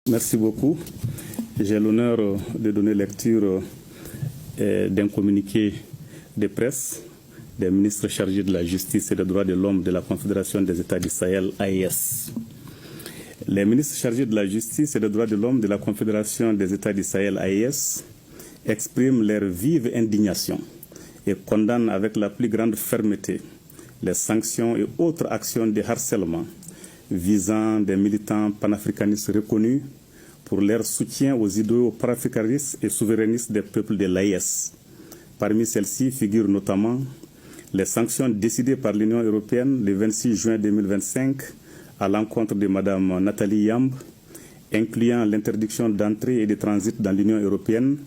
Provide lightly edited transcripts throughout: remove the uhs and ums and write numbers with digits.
Merci beaucoup. J'ai l'honneur de donner lecture d'un communiqué de presse des ministres chargés de la justice et des droits de l'homme de la Confédération des États du Sahel, AES. Les ministres chargés de la justice et des droits de l'homme de la Confédération des États du Sahel, AES, expriment leur vive indignation et condamnent avec la plus grande fermeté les sanctions et autres actions de harcèlement visant des militants panafricanistes reconnus pour leur soutien aux idéaux panafricanistes et souverainistes des peuples de l'AES. Parmi celles-ci figurent notamment les sanctions décidées par l'Union européenne le 26 juin 2025 à l'encontre de Mme Nathalie Yamb, incluant l'interdiction d'entrée et de transit dans l'Union européenne,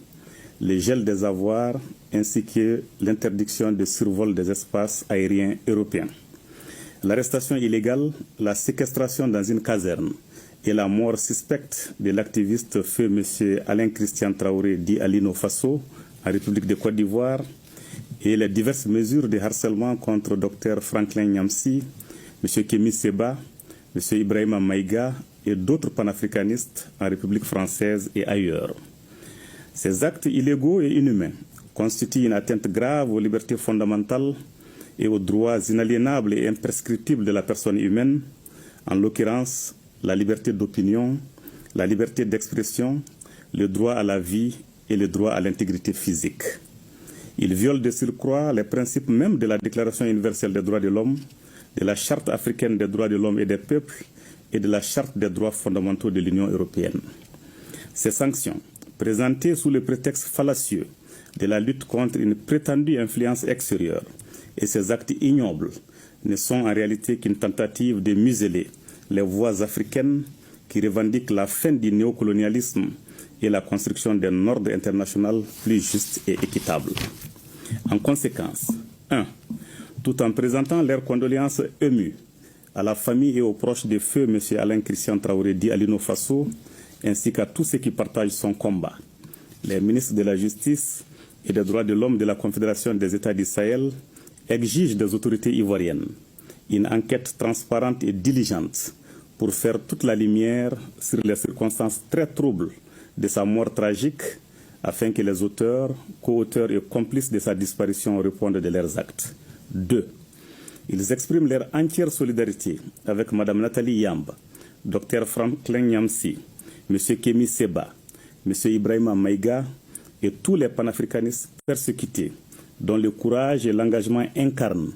le gel des avoirs ainsi que l'interdiction de survol des espaces aériens européens. L'arrestation illégale, la séquestration dans une caserne et la mort suspecte de l'activiste feu M. Alain Christian Traoré dit Alino Faso en République de Côte d'Ivoire et les diverses mesures de harcèlement contre Dr Franklin Nyamsi, M. Kémy Séba, M. Ibrahima Maïga et d'autres panafricanistes en République française et ailleurs. Ces actes illégaux et inhumains constituent une atteinte grave aux libertés fondamentales et aux droits inaliénables et imprescriptibles de la personne humaine, en l'occurrence la liberté d'opinion, la liberté d'expression, le droit à la vie et le droit à l'intégrité physique. Ils violent de surcroît les principes même de la Déclaration universelle des droits de l'homme, de la Charte africaine des droits de l'homme et des peuples et de la Charte des droits fondamentaux de l'Union européenne. Ces sanctions, présentées sous le prétexte fallacieux de la lutte contre une prétendue influence extérieure, et ces actes ignobles ne sont en réalité qu'une tentative de museler les voix africaines qui revendiquent la fin du néocolonialisme et la construction d'un ordre international plus juste et équitable. En conséquence, 1. Tout en présentant leurs condoléances émues à la famille et aux proches de feu M. Alain Christian Traoré dit Alino Faso, ainsi qu'à tous ceux qui partagent son combat, les ministres de la Justice et des droits de l'homme de la Confédération des États du Sahel exigent des autorités ivoiriennes une enquête transparente et diligente pour faire toute la lumière sur les circonstances très troubles de sa mort tragique afin que les auteurs, co-auteurs et complices de sa disparition répondent de leurs actes. 2. Ils expriment leur entière solidarité avec Mme Nathalie Yamb, Dr Franklin Nyamsi, M. Kémy Séba, M. Ibrahima Maïga et tous les panafricanistes persécutés dont le courage et l'engagement incarnent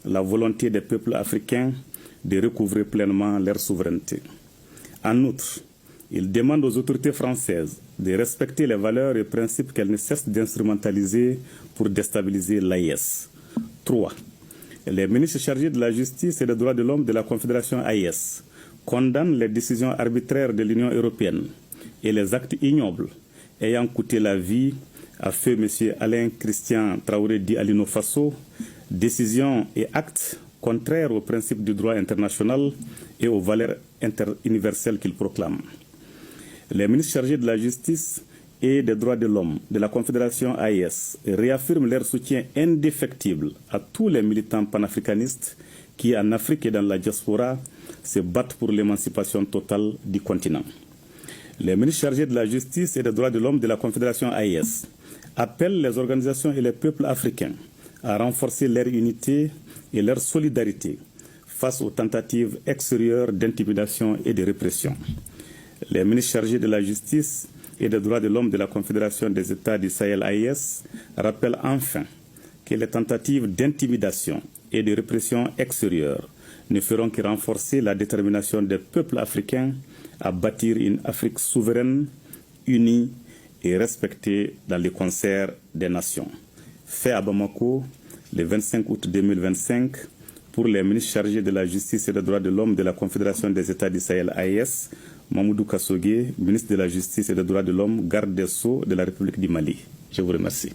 la volonté des peuples africains de recouvrer pleinement leur souveraineté. En outre, ils demandent aux autorités françaises de respecter les valeurs et principes qu'elles ne cessent d'instrumentaliser pour déstabiliser l'AES. 3. Les ministres chargés de la justice et des droits de l'homme de la Confédération AES condamnent les décisions arbitraires de l'Union européenne et les actes ignobles ayant coûté la vie à feu M. Alain Christian Traoré dit Alino Faso, décisions et actes contraires aux principes du droit international et aux valeurs universelles qu'il proclame. Les ministres chargés de la justice et des droits de l'homme de la Confédération AES réaffirment leur soutien indéfectible à tous les militants panafricanistes qui, en Afrique et dans la diaspora, se battent pour l'émancipation totale du continent. Les ministres chargés de la justice et des droits de l'homme de la Confédération AES appellent les organisations et les peuples africains à renforcer leur unité et leur solidarité face aux tentatives extérieures d'intimidation et de répression. Les ministres chargés de la justice et des droits de l'homme de la Confédération des États du Sahel AES rappellent enfin que les tentatives d'intimidation et de répression extérieure ne feront que renforcer la détermination des peuples africains à bâtir une Afrique souveraine, unie et respectée dans le concert des nations. Fait à Bamako, le 25 août 2025, pour les ministres chargés de la justice et des droits de l'homme de la Confédération des États du Sahel AES, Mamoudou Kassogué, ministre de la Justice et des droits de l'homme, garde des Sceaux de la République du Mali. Je vous remercie.